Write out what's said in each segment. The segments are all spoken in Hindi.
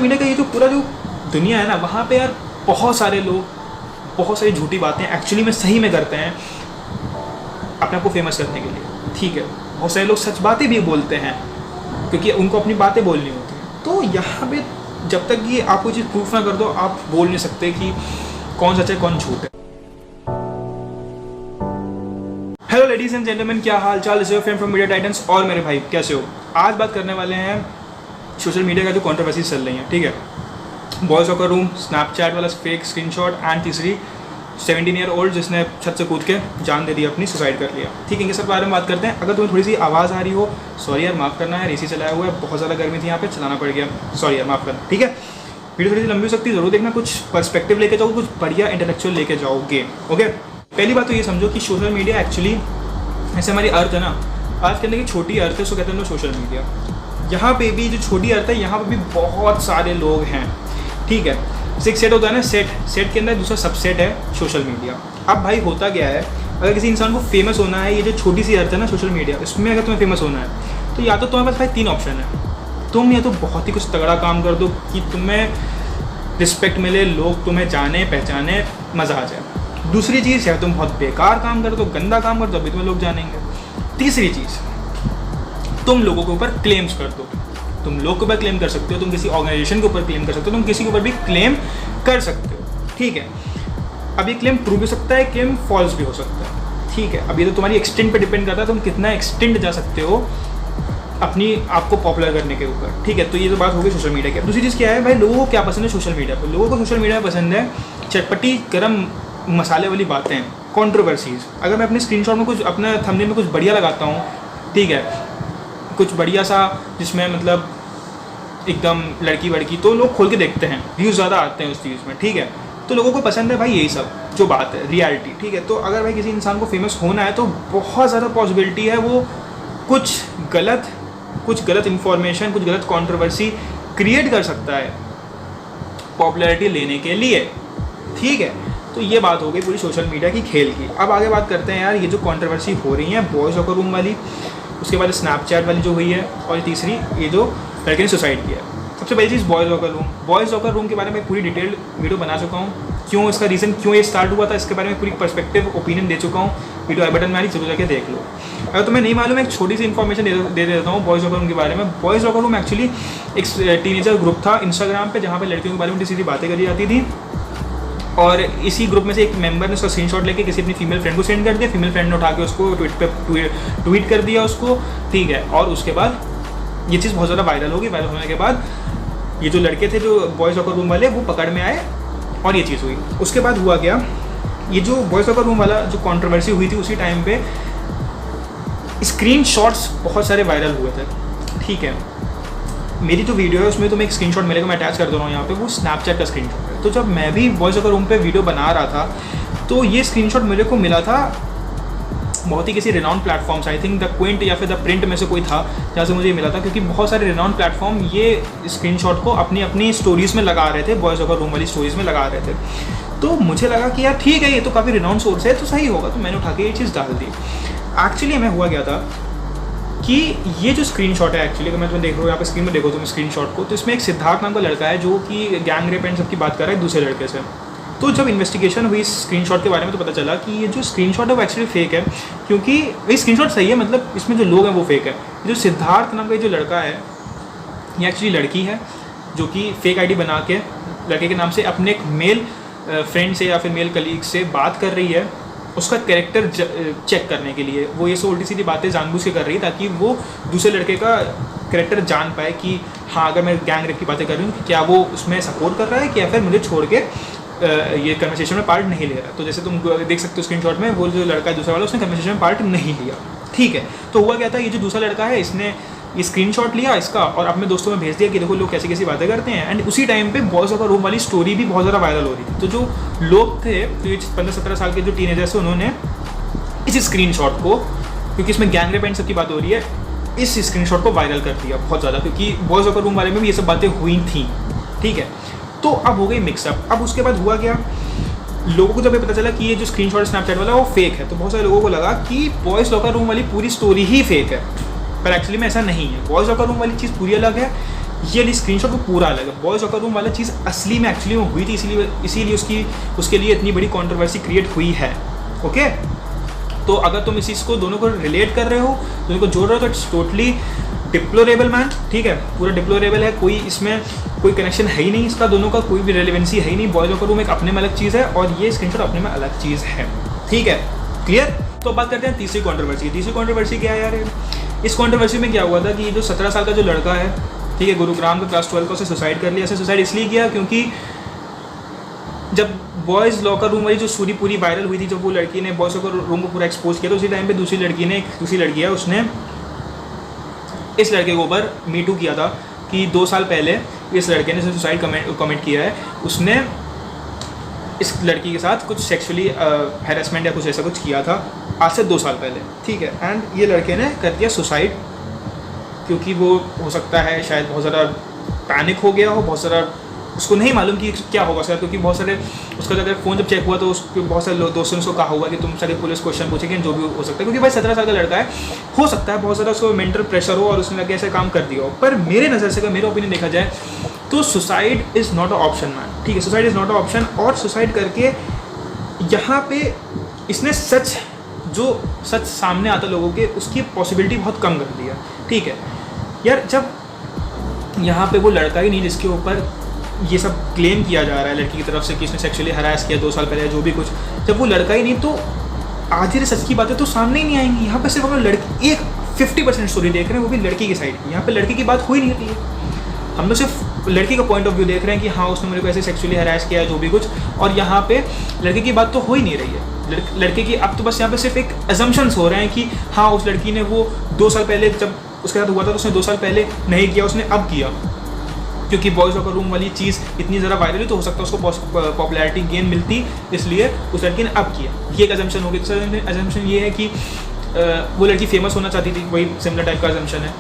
मीडिया का ये जो पूरा जो दुनिया है ना, वहाँ पे यार बहुत सारे लोग बहुत सारी झूठी बातें एक्चुअली में सही में करते हैं अपने आप को फेमस करने के लिए। ठीक है, बहुत सारे लोग सच बातें भी बोलते हैं क्योंकि उनको अपनी बातें बोलनी होती हैं। तो यहाँ पे जब तक ये आप कोई चीज़ प्रूफ ना कर दो, आप बोल नहीं सकते कि कौन सच है कौन झूठ है। हेलो लेडीज एंड जेंटलमैन, क्या हाल चाल, इस फ्रेंड फ्रॉम मीडिया टाइटन्स। और मेरे भाई कैसे हो? आज बात करने वाले हैं सोशल मीडिया का जो कंट्रोवर्सी चल रही है। ठीक है, बॉयज़ सॉकर रूम, स्नैपचैट वाला फेक स्क्रीनशॉट एंड तीसरी 17 ईयर ओल्ड जिसने छत से कूद के जान दे दी, अपनी सुसाइड कर लिया। ठीक है, इनके सब बारे में बात करते हैं। अगर तुम्हें थोड़ी सी आवाज़ आ रही हो, सॉरी यार माफ़ करना है, एसी चलाया हुआ है, बहुत ज़्यादा गर्मी थी यहाँ पे, चलाना पड़ गया, सॉरी यार माफ़ करना। ठीक है, वीडियो थोड़ी सी लंबी हो सकती है, ज़रूर देखना, कुछ पर्सपेक्टिव लेके जाओ, कुछ बढ़िया इंटेलेक्चुअल लेके जाओगे। ओके, पहली बात तो ये समझो कि सोशल मीडिया एक्चुअली ऐसे हमारी अर्थ है ना, आज के अंदर की छोटी अर्थ है, उसको कहते हैं सोशल मीडिया। यहाँ पे भी जो छोटी अर्थ है, यहाँ पे भी बहुत सारे लोग हैं। ठीक है, जैसे एक सेट होता है ना, सेट के अंदर दूसरा सबसेट है सोशल मीडिया। अब भाई होता क्या है, अगर किसी इंसान को फेमस होना है, ये जो छोटी सी अर्थ है ना सोशल मीडिया, इसमें अगर तुम्हें फेमस होना है तो या तो तुम्हारे पास भाई 3 ऑप्शन है। तुम या तो बहुत ही कुछ तगड़ा काम कर दो कि तुम्हें रिस्पेक्ट मिले, लोग तुम्हें जाने पहचाने, मज़ा आ जाए। दूसरी चीज़ है तुम बहुत बेकार काम कर दो, गंदा काम कर दो, अभी तुम्हें लोग जानेंगे। तीसरी चीज़, तुम लोगों के ऊपर क्लेम्स कर दो। तुम लोग के ऊपर क्लेम कर सकते हो, तुम किसी ऑर्गेनाइजेशन के ऊपर क्लेम कर सकते हो, तुम किसी के ऊपर भी क्लेम कर सकते हो। ठीक है, अब ये क्लेम ट्रू भी हो सकता है, क्लेम फॉल्स भी हो सकता है। ठीक है, अब ये तो तुम्हारी एक्सटेंट पे डिपेंड करता है, तुम कितना एक्सटेंड जा सकते हो अपनी आपको पॉपुलर करने के ऊपर। ठीक है, तो ये तो बात होगी सोशल मीडिया की। दूसरी चीज़ क्या है भाई, लोगों को क्या पसंद है सोशल मीडिया पर? लोगों को सोशल मीडिया पसंद है चटपटी गरम मसाले वाली बातें, कंट्रोवर्सीज। अगर मैं अपने स्क्रीनशॉट में कुछ, अपने थंबनेल में कुछ बढ़िया लगाता हूँ, ठीक है, कुछ बढ़िया सा जिसमें मतलब एकदम लड़की वड़की, तो लोग खोल के देखते हैं, व्यूज़ ज़्यादा आते हैं उस चीज़ में। ठीक है, तो लोगों को पसंद है भाई यही सब जो बात है, रियलिटी। ठीक है, तो अगर भाई किसी इंसान को फेमस होना है तो बहुत ज़्यादा पॉसिबिलिटी है वो कुछ गलत इन्फॉर्मेशन, कुछ गलत कंट्रोवर्सी क्रिएट कर सकता है पॉपुलैरिटी लेने के लिए। ठीक है, तो ये बात हो गई पूरी सोशल मीडिया की खेल की। अब आगे बात करते हैं यार, ये जो कंट्रोवर्सी हो रही है बॉयज़ सॉकर रूम वाली, उसके बाद स्नैपचैट वाली जो हुई है, और तीसरी ये जो लड़के ने सुसाइड किया है। सबसे पहली चीज़ बॉयज़ सॉकर रूम के बारे में पूरी डिटेल्ड वीडियो बना चुका हूँ। क्यों, इसका रीज़न क्यों ये स्टार्ट हुआ था, इसके बारे में पूरी पर्सपेक्टिव ओपिनियन दे चुका हूँ। वीडियो आई बटन में आ रही, जरूर जाके देख लो। अगर तुम्हें नहीं मालूम है, एक छोटी सी इन्फॉर्मेशन दे देता हूँ बॉयज़ सॉकर रूम के बारे में। बॉयज़ सॉकर रूम एक्चुअली एक टीनेजर ग्रुप था इंस्टाग्राम पे, जहाँ पे लड़कियों के बारे में सीधी बातें करी जाती थी। और इसी ग्रुप में से एक मेंबर ने उसका स्क्रीनशॉट लेके किसी अपनी फीमेल फ्रेंड को सेंड कर दिया, फीमेल फ्रेंड ने उठा के उसको ट्वीट कर दिया उसको। ठीक है, और उसके बाद ये चीज़ बहुत ज़्यादा वायरल होगी। वायरल होने के बाद ये जो लड़के थे, जो बॉयज़ सॉकर रूम वाले, वो पकड़ में आए और ये चीज़ हुई। उसके बाद हुआ क्या, ये जो बॉयज़ सॉकर रूम वाला जो कंट्रोवर्सी हुई थी, उसी टाइम पे स्क्रीनशॉट्स बहुत सारे वायरल हुए थे। ठीक है, मेरी जो वीडियो है उसमें तुम्हें एक स्क्रीनशॉट मिलेगा, मैं अटैच कर दे रहा हूँ यहाँ पे, वो स्नैपचैट का स्क्रीनशॉट है। तो जब मैं भी बॉयज़ सॉकर रूम पे वीडियो बना रहा था, तो ये स्क्रीनशॉट मेरे को मिला था बहुत ही किसी रिनाउंड प्लेटफॉर्म से, आई थिंक द क्विंट या फिर द प्रिंट में से कोई था जहाँ से मुझे ये मिला था, क्योंकि बहुत सारे रिनाउंड प्लेटफॉर्म ये स्क्रीनशॉट को अपनी स्टोरीज़ में लगा रहे थे, बॉयज़ सॉकर रूम वाली स्टोरीज़ में लगा रहे थे। तो मुझे लगा कि यार ठीक है, ये तो काफ़ी रिनाउंड सोर्स है, तो सही होगा, तो मैंने उठा के ये चीज़ डाल दी। एक्चुअली मैं हुआ गया था कि ये जो स्क्रीनशॉट है, एक्चुअली अगर मैं तुम्हें देख रहा हूँ यहाँ पे स्क्रीन में देखो तुम स्क्रीनशॉट को, तो इसमें एक सिद्धार्थ नाम का लड़का है जो कि गैंग रेप एंड सबकी बात कर रहा है दूसरे लड़के से। तो जब इन्वेस्टिगेशन हुई स्क्रीनशॉट के बारे में, तो पता चला कि ये जो स्क्रीनशॉट है वो एक्चुअली फेक है, क्योंकि ये स्क्रीनशॉट सही है, मतलब इसमें जो लोग हैं वो फेक है। जो सिद्धार्थ नाम का जो लड़का है, ये एक्चुअली लड़की है जो कि फेक आईडी बना के लड़के के नाम से अपने एक मेल फ्रेंड से या फिर मेल कलीग से बात कर रही है, उसका कैरेक्टर चेक करने के लिए। वो ये सब उल्टी सीधी बातें जानबूझ के कर रही है ताकि वो दूसरे लड़के का कैरेक्टर जान पाए कि हाँ, अगर मैं गैंग रेप की बातें कर रही हूँ, क्या वो उसमें सपोर्ट कर रहा है कि या फिर मुझे छोड़ के ये कन्वर्सेशन में पार्ट नहीं ले रहा। तो जैसे तुम देख सकते हो स्क्रीनशॉट में, वो जो लड़का है दूसरा वाला, उसने कन्वर्सेशन में पार्ट नहीं लिया। ठीक है, तो हुआ क्या था, ये जो दूसरा लड़का है, इसने ये स्क्रीनशॉट लिया इसका और अपने दोस्तों में भेज दिया कि देखो लोग कैसी कैसी बातें करते हैं। एंड उसी टाइम पे बॉयज़ सॉकर रूम वाली स्टोरी भी बहुत ज़्यादा वायरल हो रही थी। तो जो लोग थे, जो 15-17 साल के जो टीनेजर्स थे, उन्होंने इस स्क्रीनशॉट को, क्योंकि इसमें गैंग रेप एंड सब की बात हो रही है, इस स्क्रीनशॉट को वायरल कर दिया बहुत ज़्यादा, क्योंकि बॉयज़ सॉकर रूम वाले में भी ये सब बातें हुई थी। ठीक है, तो अब हो गई मिक्सअप। अब उसके बाद हुआ क्या, लोगों को जब ये पता चला कि ये जो स्क्रीनशॉट स्नैपचैट वाला वो फेक है, तो बहुत सारे लोगों को लगा कि बॉयज़ सॉकर रूम वाली पूरी स्टोरी ही फेक है, पर एक्चुअली में ऐसा नहीं है। बॉयज़ सॉकर रूम वाली चीज़ पूरी अलग है, ये वाली स्क्रीनशॉट वो पूरा अलग है। बॉयज़ लॉकर रूम वाला चीज़ असली में एक्चुअली में हुई थी, इसीलिए उसके लिए इतनी बड़ी कंट्रोवर्सी क्रिएट हुई है। ओके, तो अगर तुम इस चीज़ को दोनों को रिलेट कर रहे हो, दोनों को जोड़ रहे हो, तो इट्स टोटली डिप्लोरेबल मैन। ठीक है, पूरा डिप्लोरेबल है, कोई इसमें कोई कनेक्शन है ही नहीं इसका, दोनों का कोई भी रेलेवेंसी है ही नहीं। बॉयज़ लॉकर रूम एक अपने में अलग चीज़ है और ये स्क्रीनशॉट अपने में अलग चीज़ है। ठीक है, क्लियर। तो बात करते हैं तीसरी कंट्रोवर्सी। तीसरी कंट्रोवर्सी क्या है यार? इस कंट्रोवर्सी में क्या हुआ था कि ये जो 17 साल का जो लड़का है, ठीक है, गुरुग्राम का क्लास 12 का, उसे सुसाइड कर लिया। ऐसे सुसाइड इसलिए किया क्योंकि जब बॉयज़ लॉकर रूम वाली जो स्टोरी पूरी वायरल हुई थी, जब वो लड़की ने बॉयज़ लॉकर रूम को पूरा एक्सपोज किया, तो उसी टाइम पे दूसरी लड़की है, उसने इस लड़के के ऊपर मीटू किया था कि 2 साल पहले इस लड़के ने सुसाइड कमेंट किया है, उसने इस लड़की के साथ कुछ सेक्सुअली हैरेसमेंट या कुछ ऐसा कुछ किया था आज से 2 साल पहले। ठीक है, एंड ये लड़के ने कर दिया सुसाइड क्योंकि वो हो सकता है शायद बहुत ज़्यादा पैनिक हो गया हो, बहुत सारा उसको नहीं मालूम कि क्या होगा सर, क्योंकि बहुत सारे उसका अगर फ़ोन जब चेक हुआ तो उसके बहुत सारे दोस्तों ने उसको कहा हुआ कि तुम सारे पुलिस क्वेश्चन पूछेंगे, जो भी हो सकता है, क्योंकि भाई 17 साल का लड़का है, हो सकता है बहुत ज़्यादा उसको मेंटल प्रेशर हो और उसने लगे ऐसे काम कर दिया हो। पर मेरे नज़र से अगर मेरा ओपिनियन देखा जाए तो suicide is not a option man. ठीक है, suicide is not a option. और सुसाइड करके यहाँ पे इसने जो सच सामने आता लोगों के, उसकी पॉसिबिलिटी बहुत कम कर दी है। ठीक है यार, जब यहाँ पे वो लड़का ही नहीं जिसके ऊपर ये सब क्लेम किया जा रहा है लड़की की तरफ से कि इसने सेक्सुअली हरास किया 2 साल पहले, जो भी कुछ, जब वो लड़का ही नहीं तो आधे सच की बातें तो सामने ही नहीं आएंगी। यहाँ पे सिर्फ हम लड़की एक 50% स्टोरी देख रहे हैं, वो भी लड़की की साइड की। यहाँ पे लड़की की बात हो ही नहीं रही है, हम लोग सिर्फ लड़की का पॉइंट ऑफ व्यू देख रहे हैं कि हाँ उसने मेरे को ऐसे सेक्सुअली हरास किया, जो भी कुछ, और यहाँ पे लड़के की बात तो हो ही नहीं रही है। लड़के की अब तो बस यहाँ पे सिर्फ एक अजम्पशंस हो रहे हैं कि हाँ उस लड़की ने वो 2 साल पहले जब उसके साथ हुआ था तो उसने 2 साल पहले नहीं किया, उसने अब किया, क्योंकि बॉयज़ लॉकर रूम वाली चीज़ इतनी ज़्यादा वायरल हुई तो हो सकता है उसको पॉपुलैरिटी गेन मिलती, इसलिए उस लड़की ने अब किया। ये एक अजम्पशन हो गई। दूसरा अजम्पशन ये है कि वो लड़की फेमस होना चाहती थी, वही सिमिलर टाइप का अजम्पशन है।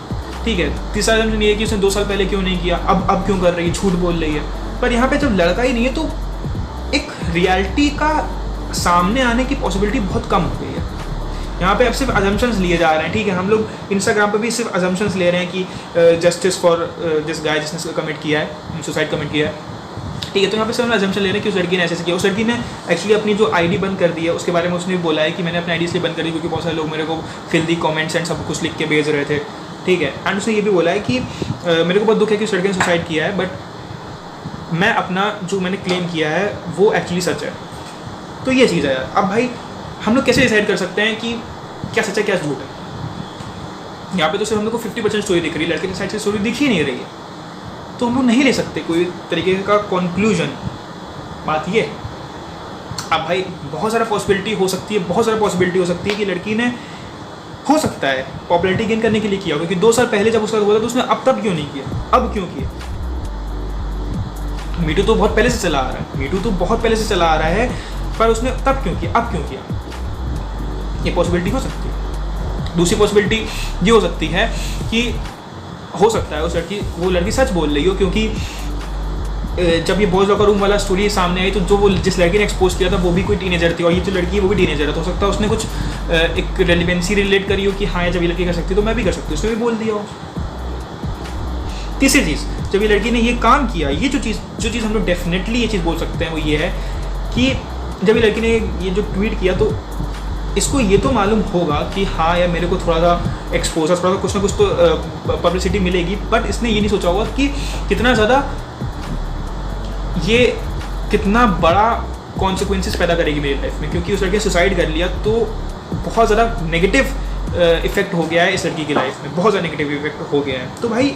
ठीक है, तीसरा अजम्पशन ये है कि उसने 2 साल पहले क्यों नहीं किया, अब क्यों कर रही है, झूठ बोल रही है। पर यहाँ पर जब लड़का ही नहीं है तो एक रियलिटी का सामने आने की पॉसिबिलिटी बहुत कम हो गई है। यहाँ पे अब सिर्फ अजम्पशंस लिए जा रहे हैं। ठीक है, हम लोग इंस्टाग्राम पे भी सिर्फ अजम्पशंस ले रहे हैं कि जस्टिस फॉर दिस गाय जिसने कमिट किया है, सुसाइड कमिट किया है। ठीक है, तो यहाँ पे सिर्फ अजम्पशन ले रहे हैं कि उस लड़की ने ऐसे किया। उस लड़की ने एक्चुअली अपनी जो आईडी बंद कर दी है, उसके बारे में उसने बोला है कि मैंने अपनी आईडी इसलिए बंद कर दी क्योंकि बहुत सारे लोग मेरे को फिल्दी कमेंट्स एंड सब कुछ लिख के भेज रहे थे। ठीक है, एंड उसने ये भी बोला है कि मेरे को बहुत दुख है कि उस लड़के ने सुसाइड किया है, बट मैं अपना जो मैंने क्लेम किया है वो एक्चुअली सच है। तो ये चीज़ है यार। अब भाई हम लोग कैसे डिसाइड कर सकते हैं कि क्या सच है क्या झूठ है? यहाँ पे तो सिर्फ हम लोग को 50% स्टोरी दिख रही है, लड़के की साइड से स्टोरी दिख ही नहीं रही है, तो हम लोग नहीं ले सकते कोई तरीके का कंक्लूजन। बात ये, अब भाई बहुत सारा पॉसिबिलिटी हो सकती है, बहुत सारा पॉसिबिलिटी हो सकती है कि लड़की ने, हो सकता है पॉपुलैरिटी गेन करने के लिए किया, क्योंकि 2 साल पहले जब उसका हुआ था तो उसने अब तब क्यों नहीं किया, अब क्यों किया? मीटू तो बहुत पहले से चला आ रहा है, पर उसने तब क्यों किया, अब क्यों किया? ये पॉसिबिलिटी हो सकती है। दूसरी पॉसिबिलिटी ये हो सकती है कि हो सकता है वो लड़की सच बोल रही हो, क्योंकि जब ये बॉयज़ लॉकर रूम वाला स्टोरी सामने आई तो जो वो जिस लड़की ने एक्सपोज किया था वो भी कोई टीनेजर थी, और ये जो लड़की है वो भी टीनेजर है, तो हो सकता है उसने कुछ एक रेलिवेंसी रिलेट करी हो कि हाँ जब ये लड़की कर सकती है तो मैं भी कर सकती हूँ, उसने भी बोल दिया हो। तीसरी चीज़, जब ये लड़की ने ये काम किया, ये जो चीज़ हम लोग डेफिनेटली ये चीज़ बोल सकते हैं वो ये है कि जब ये लड़की ने ये जो ट्वीट किया तो इसको ये तो मालूम होगा कि हाँ यार मेरे को थोड़ा सा एक्सपोजर, थोड़ा सा कुछ ना कुछ तो पब्लिसिटी मिलेगी, बट इसने ये नहीं सोचा होगा कि कितना ज़्यादा ये कितना बड़ा कॉन्सिक्वेंसेस पैदा करेगी मेरी लाइफ में, क्योंकि उस लड़के ने सुसाइड कर लिया तो बहुत ज़्यादा नेगेटिव इफेक्ट हो गया है इस लड़की की लाइफ में, बहुत ज़्यादा नेगेटिव इफेक्ट हो गया है। तो भाई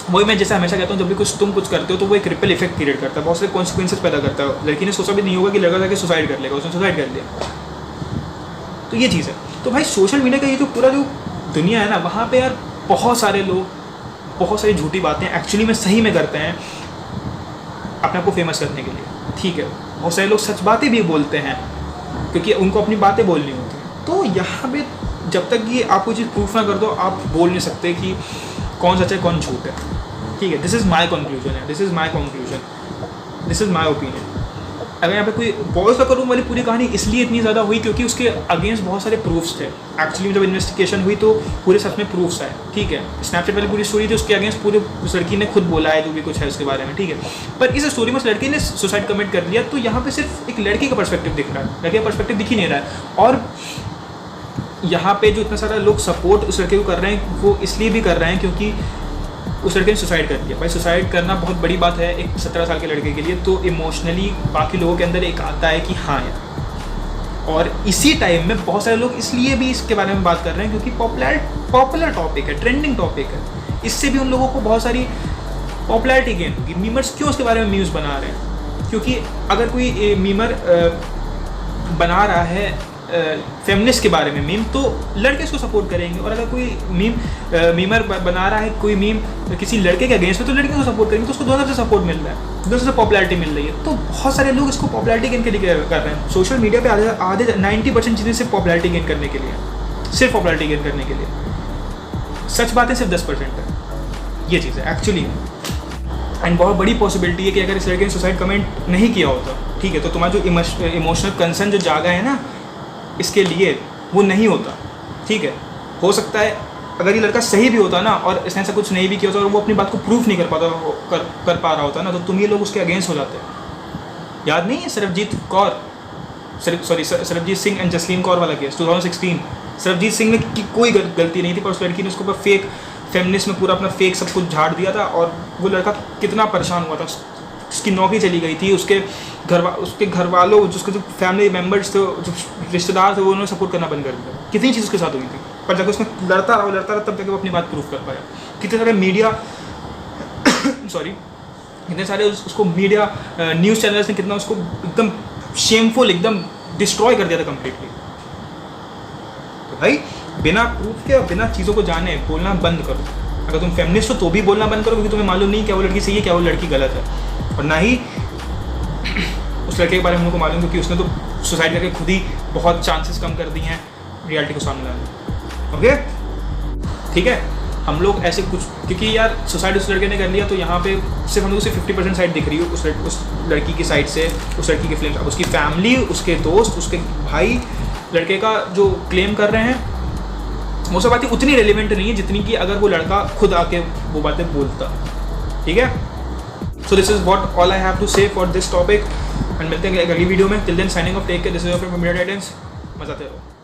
वही मैं जैसे हमेशा कहता हूँ, जब भी तुम कुछ करते हो तो वो एक रिपल इफेक्ट क्रिएट करता है, बहुत सारे कॉन्सिक्वेंसेस पैदा करता है। लड़की ने सोचा भी नहीं होगा कि लड़का जाके सुसाइड कर लेगा, उसने सुसाइड कर लिया। तो ये चीज़ है। तो भाई सोशल मीडिया का ये जो पूरा जो दुनिया है ना, वहाँ पे यार बहुत सारे लोग बहुत सारी झूठी बातें एक्चुअली में सही में करते हैं अपने आप को फेमस करने के लिए। ठीक है, बहुत सारे लोग सच बातें भी बोलते हैं क्योंकि उनको अपनी बातें बोलनी होती हैं। तो यहाँ पे जब तक ये आप कोई चीज़ प्रूफ ना कर दो, आप बोल नहीं सकते कि कौन सच है कौन झूठ है। ठीक है, this is my conclusion, this is my opinion. अगर यहाँ पे कोई बॉयज़ लॉकर रूम वाली पूरी कहानी इसलिए इतनी ज़्यादा हुई क्योंकि उसके अगेंस्ट बहुत सारे प्रूफ्स थे। एक्चुअली जब इन्वेस्टिगेशन हुई तो पूरे सच में प्रूफ्स आए, ठीक है। स्नैपचैट वाली पूरी स्टोरी थी, उसके अगेंस्ट पूरे उस लड़की ने खुद बोला है जो भी कुछ है उसके बारे में, ठीक है। पर इस स्टोरी में उस लड़की ने सुसाइड कमिट कर लिया, तो यहाँ पे सिर्फ एक लड़की का पर्सपेक्टिव दिख रहा है, लड़के का पर्सपेक्टिव दिख ही नहीं रहा है। और यहाँ पे जो इतना सारा लोग सपोर्ट उस लड़के को कर रहे हैं वो इसलिए भी कर रहे हैं क्योंकि उस लड़के ने सुसाइड कर लिया। भाई सुसाइड करना बहुत बड़ी बात है एक 17 साल के लड़के के लिए, तो इमोशनली बाकी लोगों के अंदर एक आता है कि हाँ यार। और इसी टाइम में बहुत सारे लोग इसलिए भी इसके बारे में बात कर रहे हैं क्योंकि पॉपुलर टॉपिक है, ट्रेंडिंग टॉपिक है, इससे भी उन लोगों को बहुत सारी पॉपुलैरिटी गेन होगी। मीमर्स क्यों उसके बारे में मीम्स बना रहे हैं? क्योंकि अगर कोई मीमर बना रहा है फेमिनिस्ट के बारे में मीम, तो लड़के इसको सपोर्ट करेंगे, और अगर कोई मीमर बना रहा है कोई मीम किसी लड़के के अगेंस्ट में, तो लड़के को सपोर्ट करेंगे, तो उसको दोनों से सपोर्ट मिल रहा है, दोनों से पॉपुलैरिटी मिल रही है। तो बहुत सारे लोग इसको पॉपुलैरिटी गेन के लिए कर रहे हैं। सोशल मीडिया पे आधे 90% चीज़ें सिर्फ पॉपुलैरिटी गेन करने के लिए, सिर्फ पॉपुलैरिटी गेन करने के लिए। सच बातें सिर्फ 10% है ये चीज़ है एक्चुअली। एंड बहुत बड़ी पॉसिबिलिटी है कि अगर इस लड़के ने सुसाइड कमेंट नहीं किया होता, ठीक है, तो तुम्हारा जो इमोशनल कंसर्न जो जागा है ना इसके लिए, वो नहीं होता, ठीक है। हो सकता है अगर ये लड़का सही भी होता ना और इसने ऐसा कुछ नहीं भी किया होता और वो अपनी बात को प्रूफ नहीं कर पा रहा होता ना, तो तुम ये लोग उसके अगेंस्ट हो जाते। याद नहीं है सरबजीत सिंह एंड जसलीन कौर वाला केस 2016? सरबजीत सिंह ने की कोई गलती नहीं थी, पर उस लड़की ने उसको ऊपर फेक फेमिनिस्ट में पूरा अपना फेक सब कुछ झाड़ दिया था, और वो लड़का कितना परेशान हुआ था। उसकी नौकरी चली गई थी, उसके घर वालों, उसके जो फैमिली मेम्बर्स थे, जो रिश्तेदार थे, वो उन्होंने सपोर्ट करना बंद कर दिया। कितनी चीज़ उसके साथ हुई थी, पर जब उसमें लड़ता रहा तब जाके वो अपनी बात प्रूफ कर पाया। कितने सारे मीडिया कितने सारे उसको मीडिया न्यूज़ चैनल्स ने कितना उसको एकदम शेमफुल एकदम डिस्ट्रॉय कर दिया था कम्प्लीटली। तो भाई बिना प्रूफ के और बिना चीज़ों को जाने बोलना बंद करो। अगर तुम फेमिनिस्ट हो तो भी बोलना बंद करो, क्योंकि तुम्हें मालूम नहीं क्या वो लड़की सही है क्या वो लड़की गलत है। और ना ही उस लड़के के बारे में हम लोग को मालूम, क्योंकि उसने तो सुसाइड करके खुद ही बहुत चांसेस कम कर दिए हैं रियलिटी को सामने लाने। ओके ठीक है, हम लोग ऐसे कुछ, क्योंकि यार सुसाइड उस लड़के ने कर लिया, तो यहाँ पे सिर्फ हम लोग सिर्फ 50% साइड दिख रही है उस लड़की की साइड से, उस लड़की के फिल्म। अब उसकी फैमिली, उसके दोस्त, उसके भाई लड़के का जो क्लेम कर रहे हैं, वो सब बातें उतनी रेलिवेंट नहीं है जितनी कि अगर वो लड़का खुद आके वो बातें बोलता। ठीक है, so this is what all I have to say for this topic, and मिलते हैं अगली वीडियो में। Till then signing off, take care, this is your friend from Media Titans. मजाते रहो।